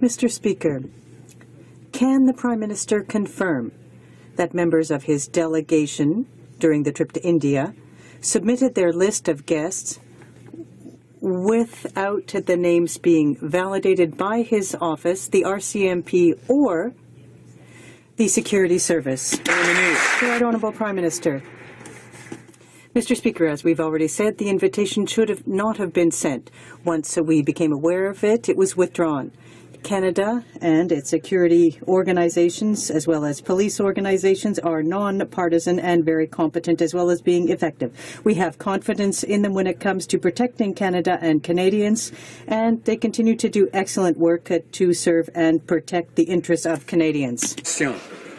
Mr. Speaker, can the Prime Minister confirm that members of his delegation during the trip to India submitted their list of guests without the names being validated by his office, the RCMP, or the Security Service? The Right Honourable Prime Minister. Mr. Speaker, as we've already said, the invitation should not have been sent. Once we became aware of it, it was withdrawn. Canada and its security organizations, as well as police organizations, are non-partisan and very competent, as well as being effective. We have confidence in them when it comes to protecting Canada and Canadians, and they continue to do excellent work to serve and protect the interests of Canadians.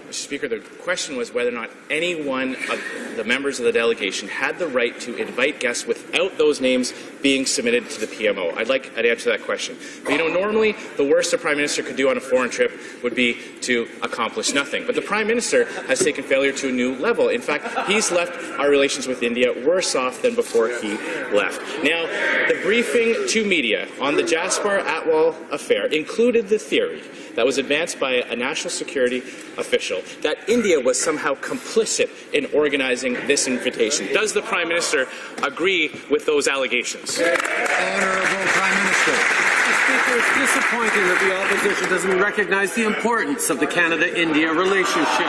Mr. Speaker, the question was whether or not any one of the members of the delegation had the right to invite guests without those names being submitted to the PMO. I'd answer that question. But, normally the worst a Prime Minister could do on a foreign trip would be to accomplish nothing. But the Prime Minister has taken failure to a new level. In fact, he's left our relations with India worse off than before he left. Now, the briefing to media on the Jasper Atwal affair included the theory that was advanced by a national security official that India was somehow complicit in organizing this invitation. Does the Prime Minister agree with those allegations? Honourable Prime Minister. Mr. Speaker, it's disappointing that the opposition doesn't recognize the importance of the Canada-India relationship.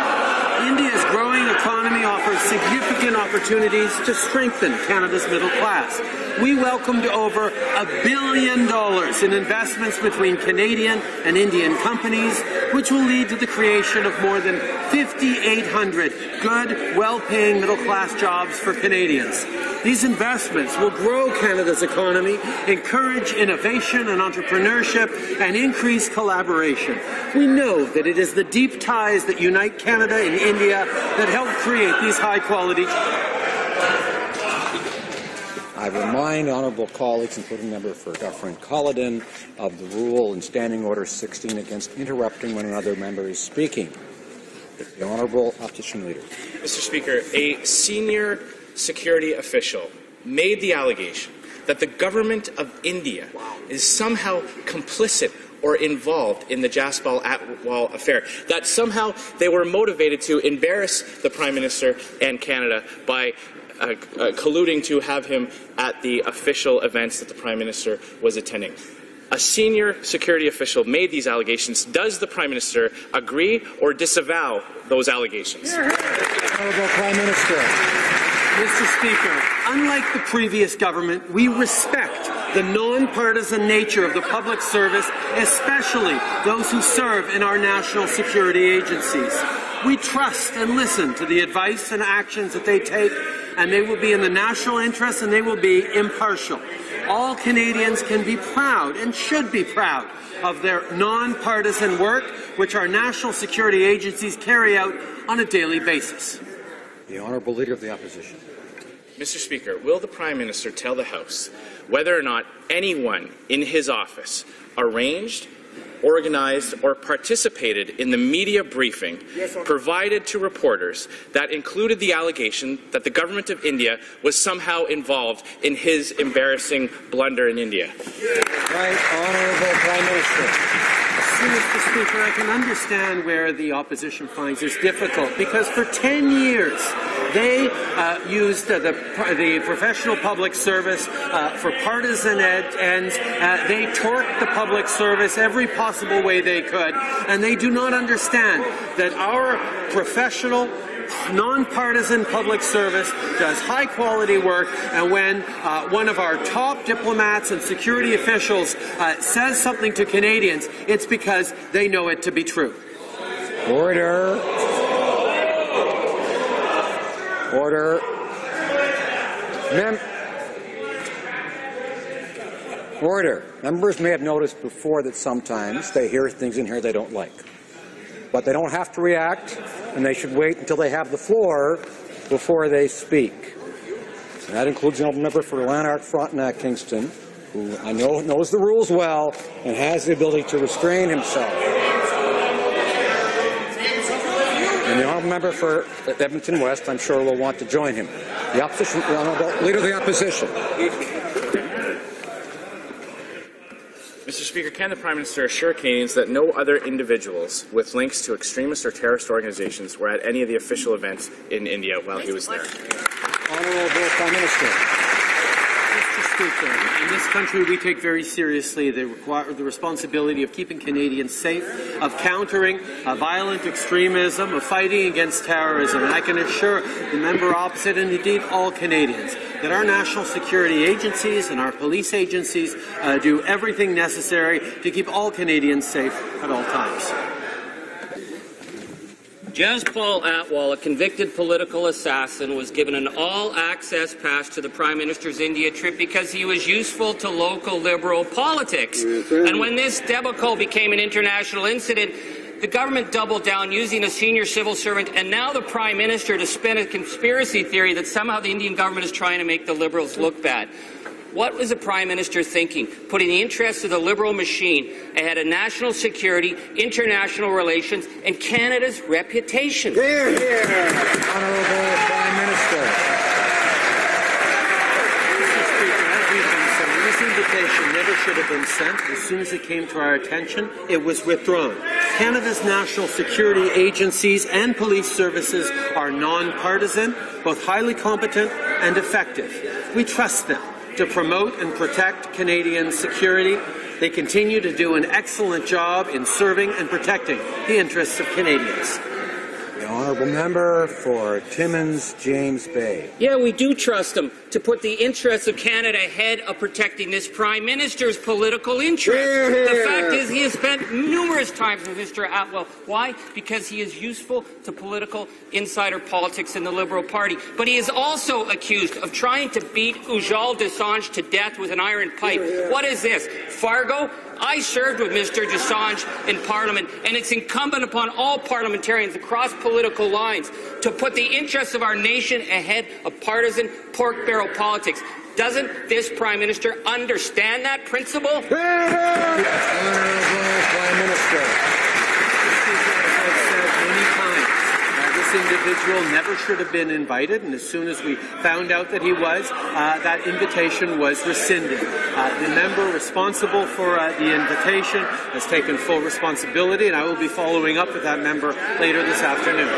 India's growing economy offers significant opportunities to strengthen Canada's middle class. We welcomed over $1 billion in investments between Canadian and Indian companies, which will lead to the creation of more than 5,800 good, well-paying middle-class jobs for Canadians. These investments will grow Canada's economy, encourage innovation and entrepreneurship, and increase collaboration. We know that it is the deep ties that unite Canada and India that help create these high-quality jobs. I remind honourable colleagues, including member for Dufferin-Culloden, of the rule in Standing Order 16 against interrupting when another member is speaking. The Honourable Opposition Leader. Mr. Speaker, a senior security official made the allegation that the government of India is somehow complicit or involved in the Jasper Atwal affair, that somehow they were motivated to embarrass the Prime Minister and Canada by colluding to have him at the official events that the Prime Minister was attending. A senior security official made these allegations. Does the Prime Minister agree or disavow those allegations? Honourable Prime Minister. Mr. Speaker, unlike the previous government, we respect the non-partisan nature of the public service, especially those who serve in our national security agencies. We trust and listen to the advice and actions that they take, and they will be in the national interest and they will be impartial. All Canadians can be proud and should be proud of their non-partisan work, which our national security agencies carry out on a daily basis. The Honourable Leader of the Opposition. Mr. Speaker, will the Prime Minister tell the House whether or not anyone in his office arranged, organized, or participated in the media briefing provided to reporters that included the allegation that the government of India was somehow involved in his embarrassing blunder in India? Right Honourable Prime Minister. Mr. Speaker, I can understand where the opposition finds this difficult, because for 10 years they used the professional public service for partisan ends. They torqued the public service every possible way they could, and they do not understand that our professional non-partisan public service does high-quality work, and when one of our top diplomats and security officials says something to Canadians, it's because they know it to be true. Order. Order. Order. Members may have noticed before that sometimes they hear things in here they don't like. But they don't have to react, and they should wait until they have the floor before they speak. And that includes the honourable member for Lanark, Frontenac, Kingston, who I know knows the rules well and has the ability to restrain himself. And the honourable member for Edmonton West, I'm sure, will want to join him. The opposition, the Honourable Leader of the Opposition. Mr. Speaker, can the Prime Minister assure Canadians that no other individuals with links to extremist or terrorist organizations were at any of the official events in India while he was there? Honourable Prime Minister. Mr. Speaker, in this country we take very seriously the responsibility of keeping Canadians safe, of countering violent extremism, of fighting against terrorism. And I can assure the member opposite, and indeed all Canadians, that our national security agencies and our police agencies do everything necessary to keep all Canadians safe at all times. Jas Paul Atwal, a convicted political assassin, was given an all-access pass to the Prime Minister's India trip because he was useful to local Liberal politics. And when this debacle became an international incident, the government doubled down using a senior civil servant and now the Prime Minister to spin a conspiracy theory that somehow the Indian government is trying to make the Liberals look bad. What was the Prime Minister thinking? Putting the interests of the Liberal machine ahead of national security, international relations, and Canada's reputation. Hear, hear. Honourable Prime Minister. Mr. Speaker, as we've been saying, this invitation never should have been sent. As soon as it came to our attention, it was withdrawn. Canada's national security agencies and police services are non-partisan, both highly competent and effective. We trust them to promote and protect Canadian security. They continue to do an excellent job in serving and protecting the interests of Canadians. The honourable member for Timmins, James Bay. Yeah, we do trust them to put the interests of Canada ahead of protecting this Prime Minister's political interests. The fact is he has spent numerous times with Mr. Atwell. Why? Because he is useful to political insider politics in the Liberal Party. But he is also accused of trying to beat Ujjal Dosanjh to death with an iron pipe. What is this? Fargo? I served with Mr. Dosanjh in Parliament, and it's incumbent upon all parliamentarians across political lines to put the interests of our nation ahead of partisan pork barrel politics. Doesn't this Prime Minister understand that principle? Honourable Prime Minister. This individual never should have been invited, and as soon as we found out that he was, that invitation was rescinded. The member responsible for the invitation has taken full responsibility, and I will be following up with that member later this afternoon.